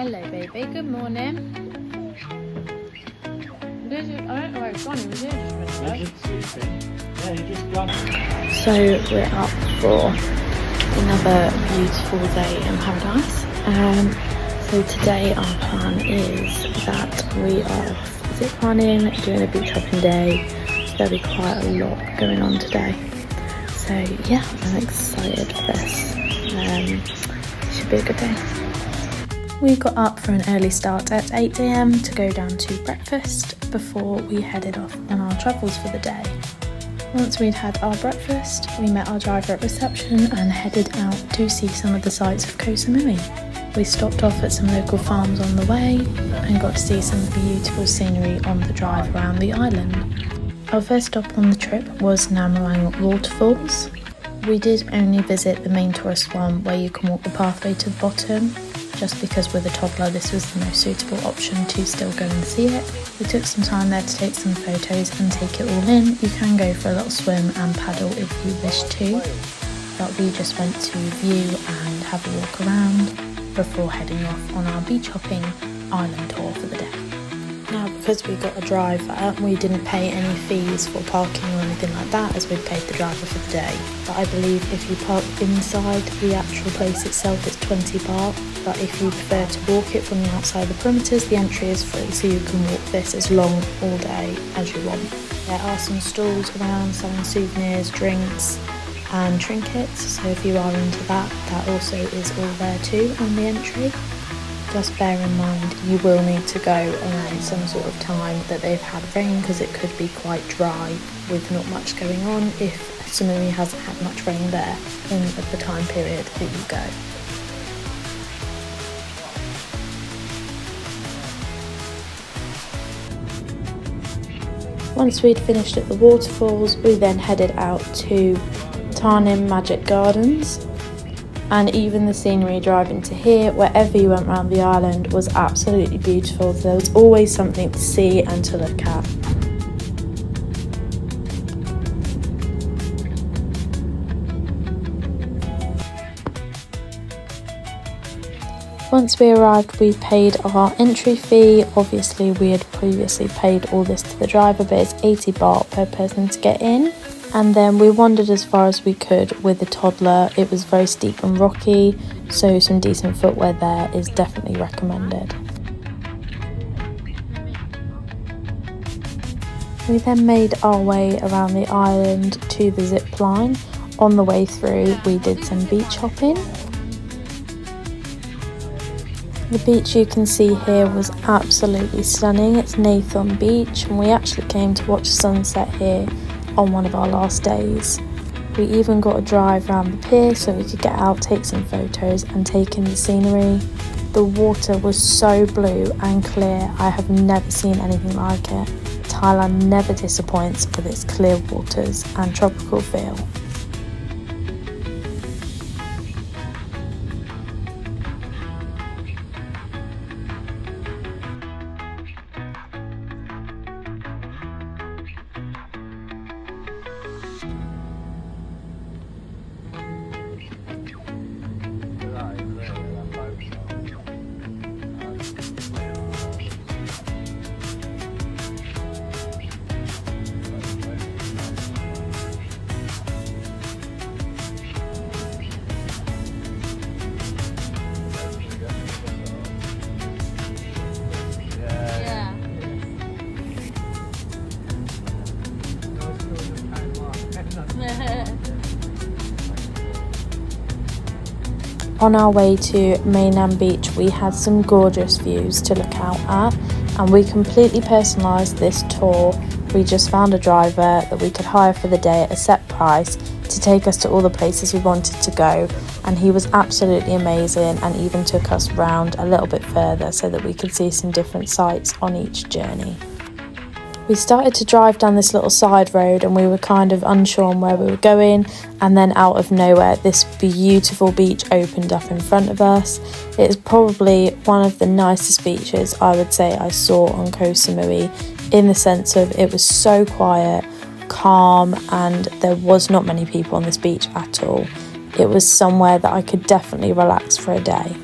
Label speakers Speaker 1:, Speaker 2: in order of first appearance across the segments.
Speaker 1: Hello, baby. Good morning. I don't know where it's gone. He was here just a minute ago.
Speaker 2: Yeah, he just gone.
Speaker 1: So we're up for another beautiful day in paradise. So today our plan is that we are zip lining, doing a beach hopping day. There'll be quite a lot going on today. So yeah, I'm excited for this. Should be a good day. We got up for an early start at 8 AM to go down to breakfast before we headed off on our travels for the day. Once we'd had our breakfast, we met our driver at reception and headed out to see some of the sights of Koh Samui. We stopped off at some local farms on the way and got to see some beautiful scenery on the drive around the island. Our first stop on the trip was Namarang Waterfalls. We did only visit the main tourist one where you can walk the pathway to the bottom, just because with a toddler this was the most suitable option to still go and see it. We took some time there to take some photos and take it all in. You can go for a little swim and paddle if you wish to, but we just went to view and have a walk around before heading off on our beach hopping island tour for the day. Now, because we got a driver, we didn't pay any fees for parking or anything like that, as we'd paid the driver for the day. But I believe if you park inside the actual place itself, it's 20 baht. But if you prefer to walk it from the outside of the perimeters, the entry is free, so you can walk this as long all day as you want. There are some stalls around selling souvenirs, drinks and trinkets, so if you are into that, that also is all there too on the entry. Just bear in mind you will need to go around some sort of time that they've had rain, because it could be quite dry with not much going on if Samui hasn't had much rain there in the time period that you go. Once we'd finished at the waterfalls, we then headed out to Tarnim Magic Gardens. And even the scenery driving to here, wherever you went around the island, was absolutely beautiful. There was always something to see and to look at. Once we arrived, we paid our entry fee. Obviously, we had previously paid all this to the driver, but it's 80 baht per person to get in. And then we wandered as far as we could with the toddler. It was very steep and rocky, so some decent footwear there is definitely recommended. We then made our way around the island to the zip line. On the way through, we did some beach hopping. The beach you can see here was absolutely stunning. It's Nathon Beach, and we actually came to watch sunset here on one of our last days. We even got a drive around the pier so we could get out, take some photos and take in the scenery. The water was so blue and clear, I have never seen anything like it. Thailand never disappoints with its clear waters and tropical feel. On our way to Mainam Beach, we had some gorgeous views to look out at, and we completely personalised this tour. We just found a driver that we could hire for the day at a set price to take us to all the places we wanted to go, and he was absolutely amazing and even took us round a little bit further so that we could see some different sights on each journey. We started to drive down this little side road and we were kind of unsure on where we were going, and then out of nowhere this beautiful beach opened up in front of us. It is probably one of the nicest beaches I would say I saw on Koh Samui, in the sense of it was so quiet, calm, and there was not many people on this beach at all. It was somewhere that I could definitely relax for a day.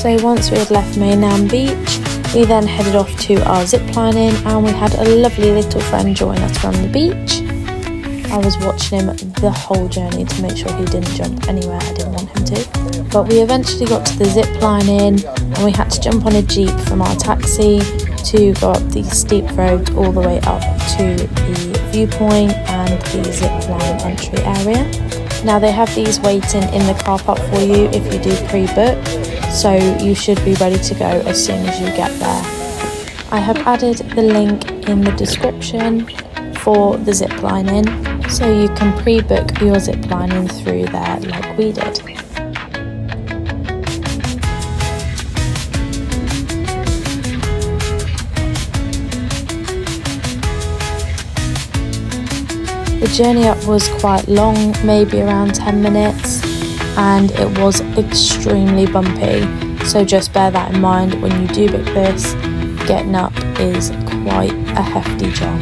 Speaker 1: So once we had left Mainam Beach, we then headed off to our ziplining, and we had a lovely little friend join us from the beach. I was watching him the whole journey to make sure he didn't jump anywhere I didn't want him to. But we eventually got to the ziplining, and we had to jump on a jeep from our taxi to go up the steep road all the way up to the viewpoint and the zipline entry area. Now they have these waiting in the car park for you if you do pre-book, so you should be ready to go as soon as you get there. I have added the link in the description for the ziplining, so you can pre-book your ziplining through there like we did. The journey up was quite long, maybe around 10 minutes, and it was extremely bumpy, so just bear that in mind when you do book this. Getting up is quite a hefty job.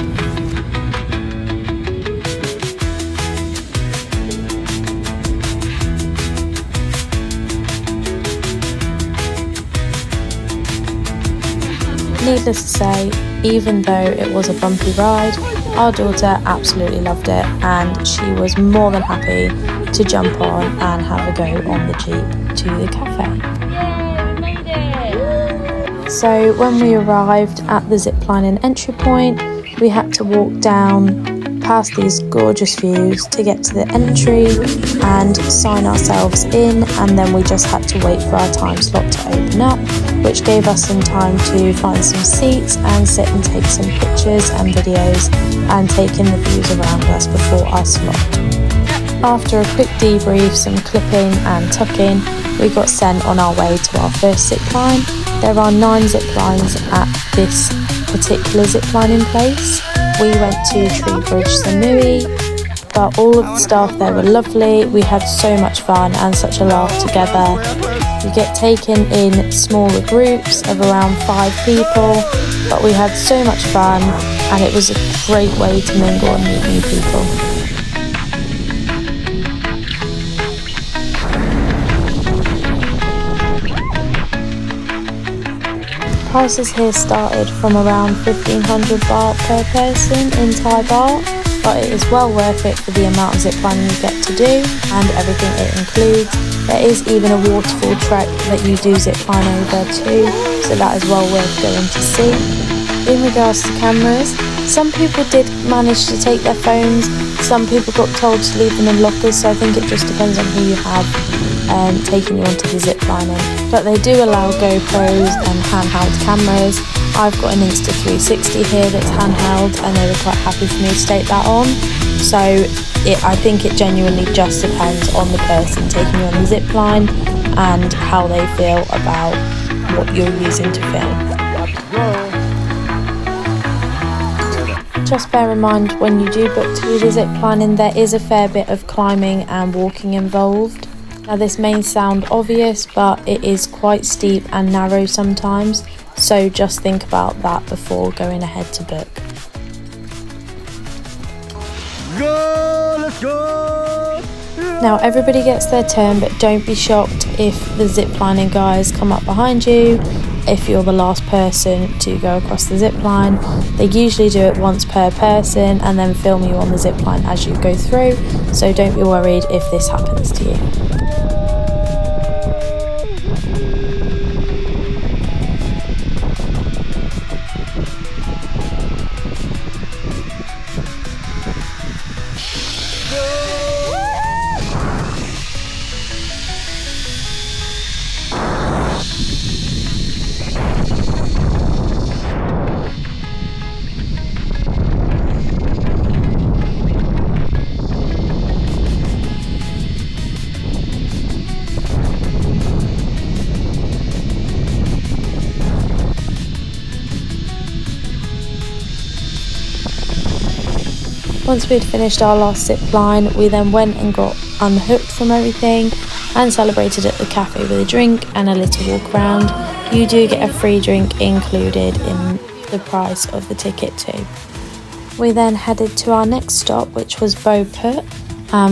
Speaker 1: Needless to say, even though it was a bumpy ride, our daughter absolutely loved it, and she was more than happy to jump on and have a go on the jeep to the cafe.
Speaker 2: Yay, we made it!
Speaker 1: So when we arrived at the ziplining entry point, we had to walk down past these gorgeous views to get to the entry and sign ourselves in, and then we just had to wait for our time slot to open up, which gave us some time to find some seats and sit and take some pictures and videos and take in the views around us before our slot. After a quick debrief, some clipping and tucking, we got sent on our way to our first zipline. There are 9 ziplines at this particular ziplining place. We went to Koh Samui, but all of the staff there were lovely. We had so much fun and such a laugh together. We get taken in smaller groups of around 5 people, but we had so much fun, and it was a great way to mingle and meet new people. Prices here started from around 1,500 baht per person in Thai baht, but it is well worth it for the amount of ziplining you get to do and everything it includes. There is even a waterfall trek that you do zipline over too, so that is well worth going to see. In regards to cameras, some people did manage to take their phones, some people got told to leave them in lockers, so I think it just depends on who you have taking you onto the ziplining. But they do allow GoPros and handheld cameras. I've got an Insta360 here that's handheld, and they were quite happy for me to take that on. So I think it genuinely just depends on the person taking you on the zipline and how they feel about what you're using to film. Just bear in mind when you do book to do the ziplining, there is a fair bit of climbing and walking involved. Now this may sound obvious, but it is quite steep and narrow sometimes, so just think about that before going ahead to book.
Speaker 3: Go, let's go!
Speaker 1: Now everybody gets their turn, but don't be shocked if the ziplining guys come up behind you if you're the last person to go across the zipline. They usually do it once per person and then film you on the zipline as you go through, so don't be worried if this happens to you. Once we'd finished our last zip line, we then went and got unhooked from everything and celebrated at the cafe with a drink and a little walk around. You do get a free drink included in the price of the ticket too. We then headed to our next stop, which was Boh Put,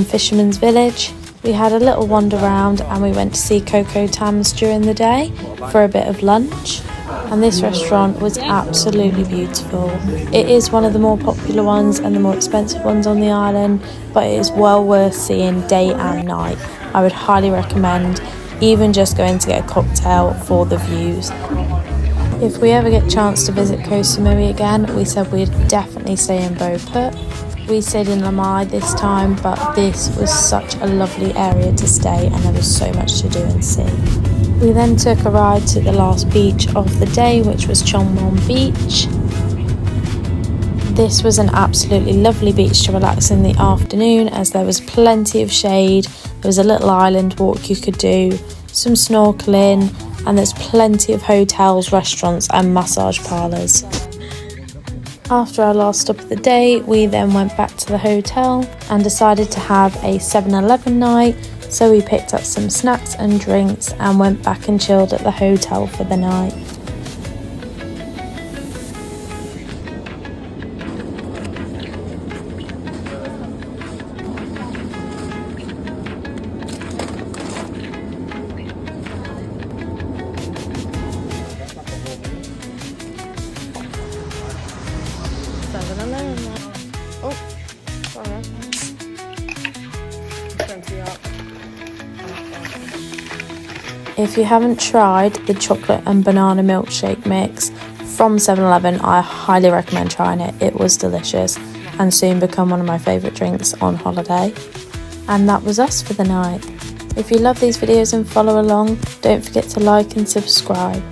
Speaker 1: Fisherman's Village. We had a little wander around and we went to see Coco Tams during the day for a bit of lunch. And this restaurant was absolutely beautiful. It is one of the more popular ones and the more expensive ones on the island, but it is well worth seeing day and night. I would highly recommend even just going to get a cocktail for the views. If we ever get a chance to visit Koh Samui again, we said we'd definitely stay in Phuket. We stayed in Lamai this time, but this was such a lovely area to stay and there was so much to do and see. We then took a ride to the last beach of the day, which was Chongmon Beach. This was an absolutely lovely beach to relax in the afternoon as there was plenty of shade, there was a little island walk you could do, some snorkeling, and there's plenty of hotels, restaurants and massage parlours. After our last stop of the day, we then went back to the hotel and decided to have a 7-Eleven night. So we picked up some snacks and drinks and went back and chilled at the hotel for the night.
Speaker 2: Oh, sorry.
Speaker 1: If you haven't tried the chocolate and banana milkshake mix from 7-Eleven, I highly recommend trying it. It was delicious and soon become one of my favourite drinks on holiday. And that was us for the night. If you love these videos and follow along, don't forget to like and subscribe.